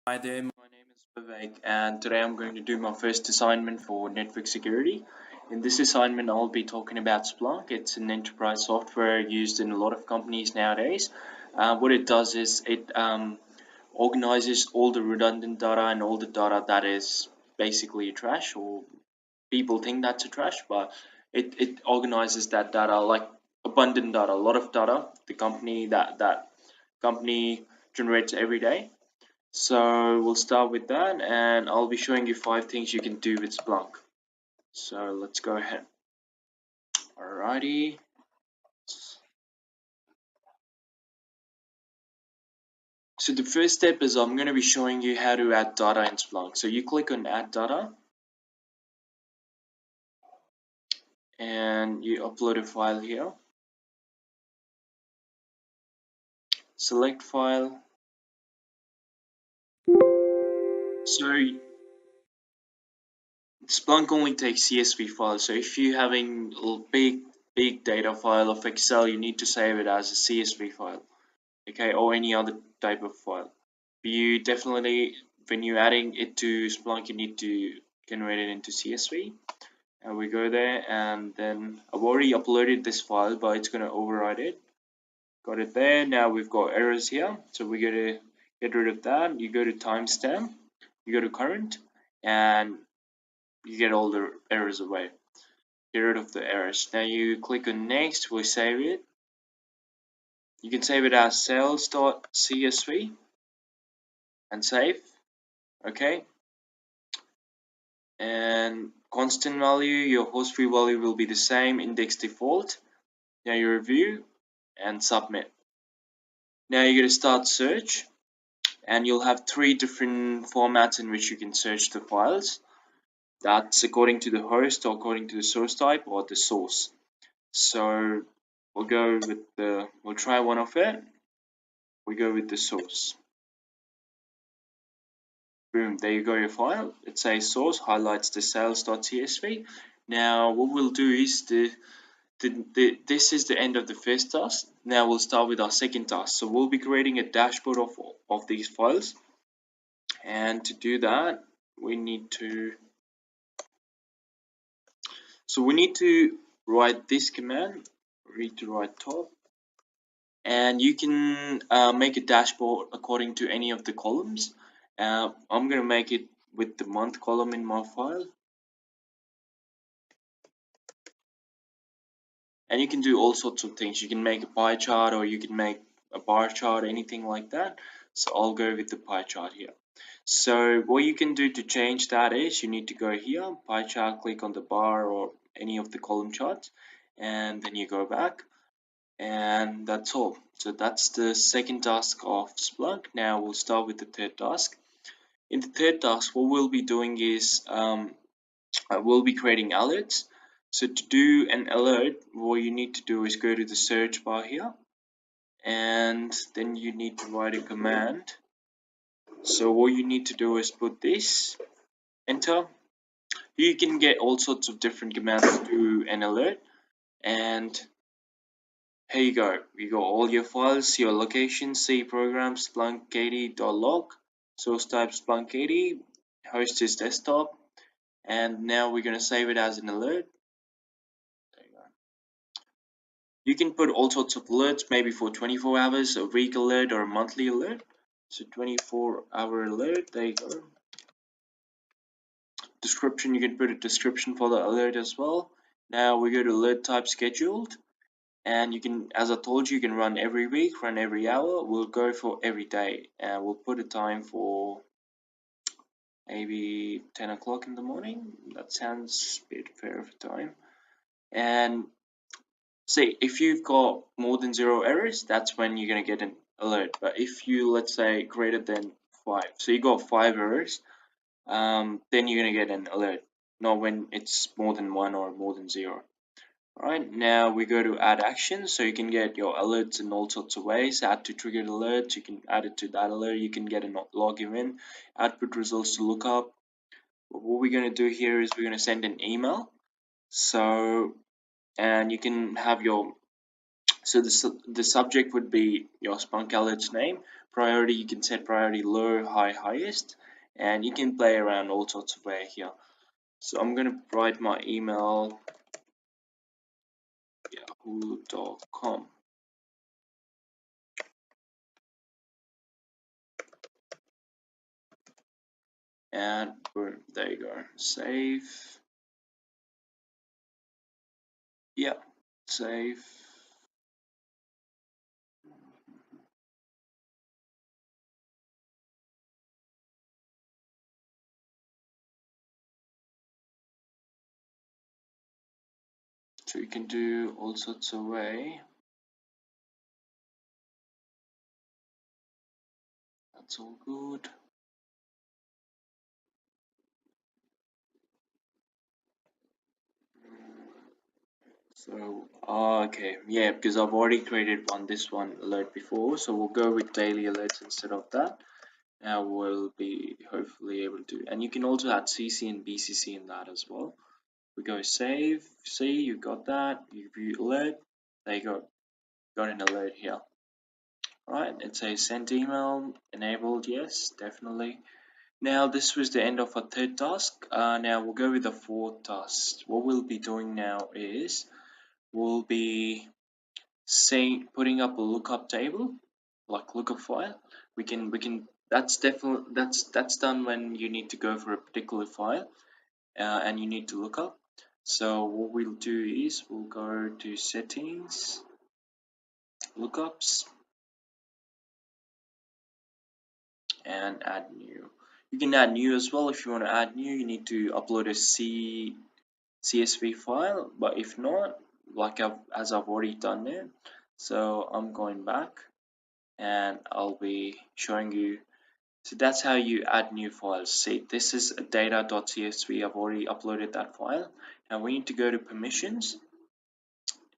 Hi there, my name is Vivek, and today I'm going to do my first assignment for network security. In this assignment, I'll be talking about Splunk. It's an enterprise software used in a lot of companies nowadays. What it does is it organizes all the redundant data and all the data that is basically trash, or people think that's a trash, but it organizes that data like abundant data, a lot of data the company company generates every day. So we'll start with that, and I'll be showing you 5 things you can do with Splunk. So let's go ahead. Alrighty. So the first step is I'm going to be showing you how to add data in Splunk. So you click on add data and you upload a file here. Select file. So Splunk only takes CSV files. So if you're having a big data file of Excel, you need to save it as a CSV file. Okay, or any other type of file. You definitely, when you're adding it to Splunk, you need to convert it into CSV. And we go there, and then I've already uploaded this file, but it's going to override it. Got it there. Now we've got errors here, so we got to get rid of that. You go to timestamp, you go to current, and you get all the errors away. Get rid of the errors. Now you click on next, we save it. You can save it as sales.csv and save. Okay, and constant value, your host free value will be the same, index default. Now you review and submit. Now you're going to start search, and you'll have 3 different formats in which you can search the files. That's according to the host, or according to the source type, or the source. So we'll try one of it. We go with the source. Boom, there you go, your file. It says source, highlights the sales.csv. Now what we'll do is this is the end of the first task. Now we'll start with our second task. So we'll be creating a dashboard of these files. And to do that, we need to write this command, read to write top. And you can make a dashboard according to any of the columns. I'm going to make it with the month column in my file. And you can do all sorts of things. You can make a pie chart, or you can make a bar chart, anything like that. So I'll go with the pie chart here. So what you can do to change that is you need to go here, pie chart, click on the bar or any of the column charts, and then you go back, and that's all. So that's the second task of Splunk. Now we'll start with the third task. In the third task, what we'll be doing is we'll be creating alerts. So to do an alert, what you need to do is go to the search bar here, and then you need to write a command. So what you need to do is put this, enter. You can get all sorts of different commands to do an alert, and here you go. You got all your files, your location, C program, Splunk KD.log, source type Splunk KD, host is desktop, and now we're going to save it as an alert. You can put all sorts of alerts, maybe for 24 hours, a week alert, or a monthly alert. So 24-hour alert, there you go. Description, you can put a description for the alert as well. Now we go to alert type scheduled, and you can, as I told you, you can run every week, run every hour. We'll go for every day, and we'll put a time for maybe 10 o'clock in the morning. That sounds a bit fair of a time. And say if you've got more than 0 errors, that's when you're going to get an alert. But if you, let's say, greater than 5, so you got 5 errors, then you're going to get an alert, not when it's more than 1 or more than 0. Alright, now we go to add actions. So you can get your alerts in all sorts of ways. Add to triggered alerts, you can add it to that alert, you can get a log event, output results to lookup. But what we're going to do here is we're going to send an email. So, and you can have your, so the subject would be your Splunk alerts name, priority, you can set priority low, high, highest, and you can play around all sorts of way here. So I'm gonna write my email yahoo.com, and boom, there you go. Save. Yeah, save. So you can do all sorts of way. That's all good. So, okay, yeah, because I've already created this one alert before, so we'll go with daily alerts instead of that. Now we'll be hopefully able to, and you can also add CC and BCC in that as well. We go save, see, you got that, you view alert, there you go, got an alert here. Right, it says sent email, enabled, yes, definitely. Now this was the end of our third task. Now we'll go with the fourth task. What we'll be doing now is we'll be putting up a lookup table, like lookup file. We can that's definitely that's done when you need to go for a particular file and you need to look up. So what we'll do is we'll go to settings, lookups, and add new. You can add new as well. If you want to add new, you need to upload a CSV file, but if not, like as I've already done it, so I'm going back and I'll be showing you. So that's how you add new files. See, this is a data.csv. I've already uploaded that file. Now we need to go to permissions,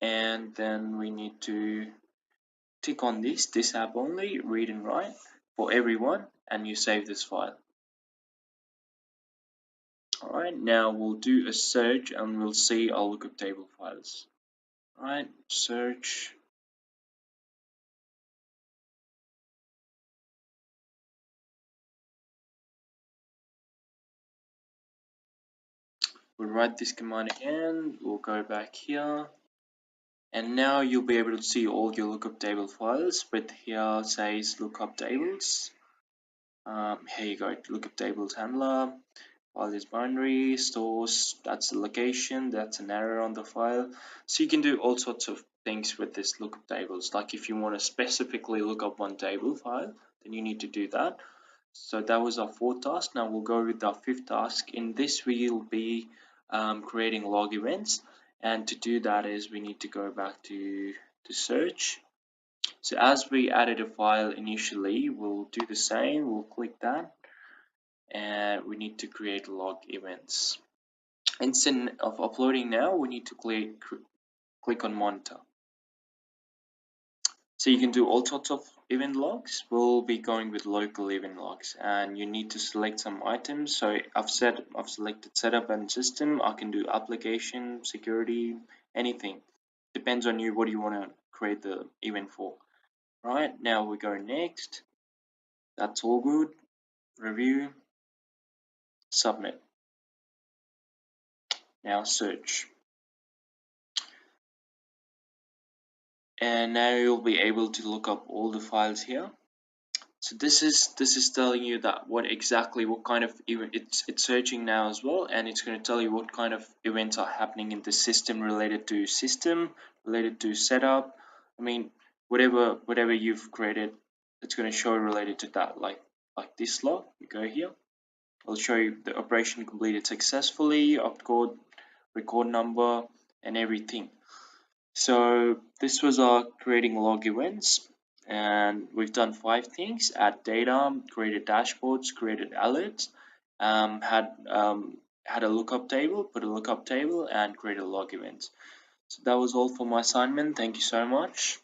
and then we need to tick on this app only, read and write for everyone, and you save this file. Alright, now we'll do a search and we'll see our lookup table files. Alright, search. We'll write this command again, we'll go back here, and now you'll be able to see all your lookup table files, but here says lookup tables. Here you go, lookup tables handler, file is binary, stores, that's the location, that's an error on the file. So you can do all sorts of things with this lookup tables, like if you want to specifically look up one table file, then you need to do that. So that was our fourth task. Now we'll go with our fifth task. In this we'll be creating log events, and to do that is we need to go back to search. So as we added a file initially, we'll do the same. We'll click that, and we need to create log events. Instead of uploading now, we need to click on monitor. So you can do all sorts of event logs. We'll be going with local event logs, and you need to select some items. So I've selected setup and system. I can do application, security, anything. Depends on you what you want to create the event for. Right, now we go next. That's all good. Review, submit. Now search. And now you'll be able to look up all the files here. So this is telling you that what kind of event it's searching now as well, and it's going to tell you what kind of events are happening in the system, related to setup. I mean, whatever you've created, it's going to show related to that. Like this log, you go here, it'll show you the operation completed successfully, opcode, record number, and everything. So this was our creating log events, and we've done 5 things: add data, created dashboards, created alerts, had a lookup table, put a lookup table, and created log events. So that was all for my assignment. Thank you so much.